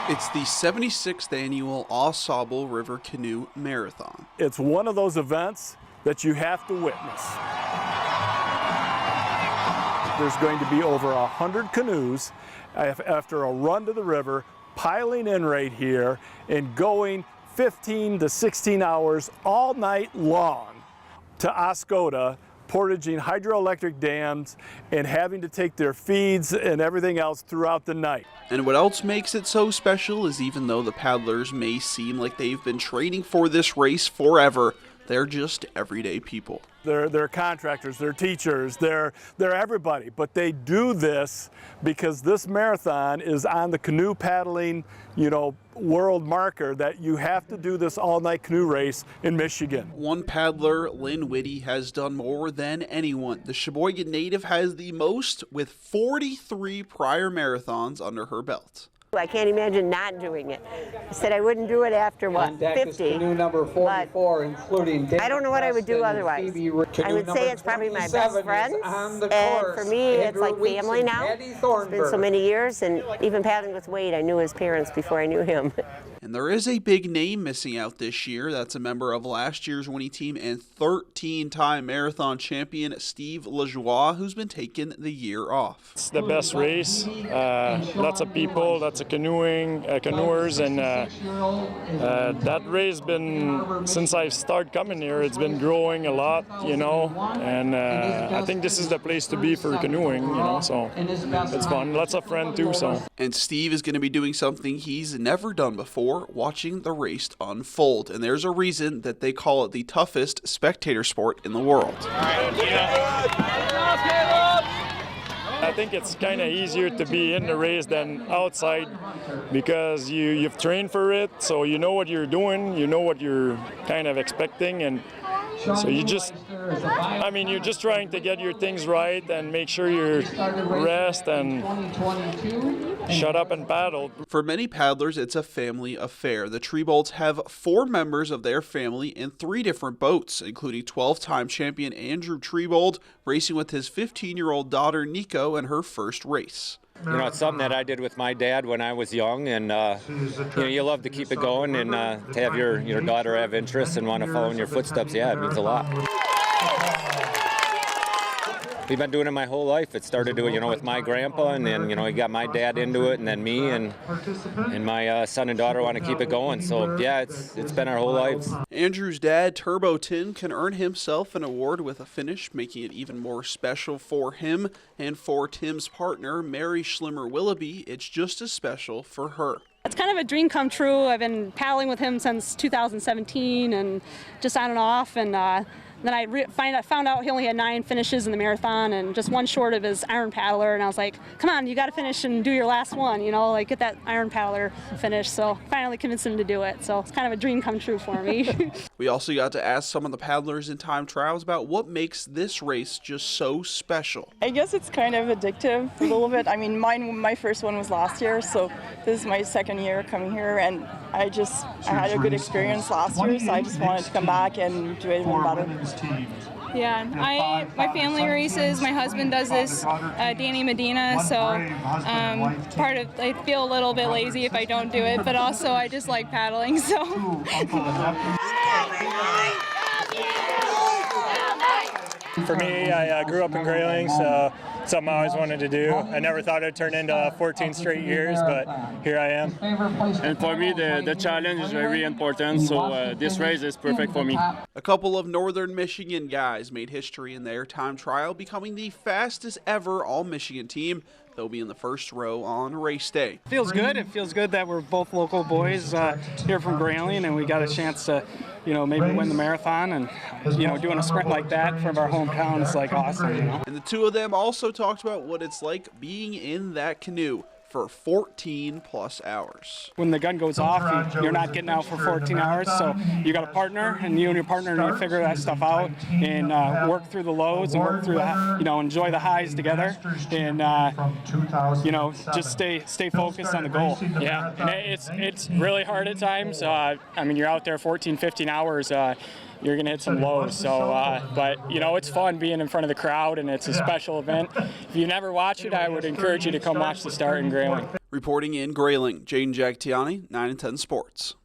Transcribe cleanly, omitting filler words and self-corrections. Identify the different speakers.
Speaker 1: It's the 76th annual Au River Canoe Marathon.
Speaker 2: It's one of those events that you have to witness. There's going to be over 100 canoes after a run to the river, piling in right here and going 15 to 16 hours all night long to Oscoda, portaging hydroelectric dams and having to take their feeds and everything else throughout the night.
Speaker 1: And what else makes it so special is even though the paddlers may seem like they've been training for this race forever, they're just everyday people.
Speaker 2: They're contractors, they're teachers, they're everybody, but they do this because this marathon is on the canoe paddling, world marker that you have to do this all-night canoe race in Michigan.
Speaker 1: One paddler, Lynn Whitty, has done more than anyone. The Sheboygan native has the most with 43 prior marathons under her belt.
Speaker 3: I can't imagine not doing it. I said I wouldn't do it after, 50?
Speaker 4: Canoe number 44, including
Speaker 3: I don't know what I would do otherwise. I would say it's probably my best friends, and for me, it's like family now. It's been so many years, and even paddling with Wade, I knew his parents before I knew him.
Speaker 1: And there is a big name missing out this year. That's a member of last year's winning team and 13-time marathon champion Steve Lajoie, who's been taking the year off.
Speaker 5: It's the best race. Lots of people, lots of canoers, and that race been, since I started coming here, it's been growing a lot, and I think this is the place to be for canoeing, so it's fun. Lots of friends too, so.
Speaker 1: And Steve is going to be doing something he's never done before, watching the race unfold. And there's a reason that they call it the toughest spectator sport in the world.
Speaker 5: I think it's kind of easier to be in the race than outside because you've trained for it, so you know what you're doing, you know what you're kind of expecting, and so you're just trying to get your things right and make sure you rest and shut up and paddle.
Speaker 1: For many paddlers, it's a family affair. The Treebolts have 4 members of their family in 3 different boats, including 12-time champion Andrew Treebolt, racing with his 15-year-old daughter Nico in her first race.
Speaker 6: It's something that I did with my dad when I was young, and you love to keep it going, and to have your daughter have interest and want to follow in your footsteps, it means a lot. We've been doing it my whole life. It started with my grandpa, and then he got my dad into it, and then me, and my son and daughter want to keep it going. So it's been our whole lives.
Speaker 1: Andrew's dad, Turbo Tim, can earn himself an award with a finish, making it even more special for him. And for Tim's partner, Mary Schlimmer Willoughby, it's just as special for her.
Speaker 7: It's kind of a dream come true. I've been paddling with him since 2017 and just on and off, and then I found out he only had 9 finishes in the marathon and just one short of his iron paddler, and I was like, come on, you got to finish and do your last one, get that iron paddler finish. So finally convinced him to do it. So it's kind of a dream come true for me.
Speaker 1: We also got to ask some of the paddlers in time trials about what makes this race just so special.
Speaker 8: I guess it's kind of addictive a little bit. I mean, my first one was last year, so this is my second year coming here, and I had a good experience last year, so I just wanted to come back and do it even better.
Speaker 9: Yeah, my family races. My husband does this, Danny Medina. So I feel a little bit lazy if I don't do it, but also I just like paddling. So.
Speaker 5: For me, I grew up in Grayling, so something I always wanted to do. I never thought it'd turn into 14 straight years, but here I am.
Speaker 10: And for me, the challenge is very important, so this race is perfect for me.
Speaker 1: A couple of Northern Michigan guys made history in their time trial, becoming the fastest ever All-Michigan team. They'll be in the first row on race day.
Speaker 11: Feels good. It feels good that we're both local boys here from Grayling, and we got a chance to, maybe win the marathon, and doing a sprint like that from our hometown is like awesome.
Speaker 1: And the two of them also talked about what it's like being in that canoe for 14 plus hours.
Speaker 11: When the gun goes off, you're not getting out for 14 hours, so you got a partner, and you and your partner need to figure that stuff out and work through the lows and work through enjoy the highs together, and just stay focused on the goal.
Speaker 5: Yeah, and it's really hard at times. You're out there 14, 15 hours. You're going to hit some lows. So, but it's fun being in front of the crowd, and it's a special event. If you never watch it, I would encourage you to come watch the start in Grayling.
Speaker 1: Reporting in Grayling, Jayden Jagtiani, 9 and 10 Sports.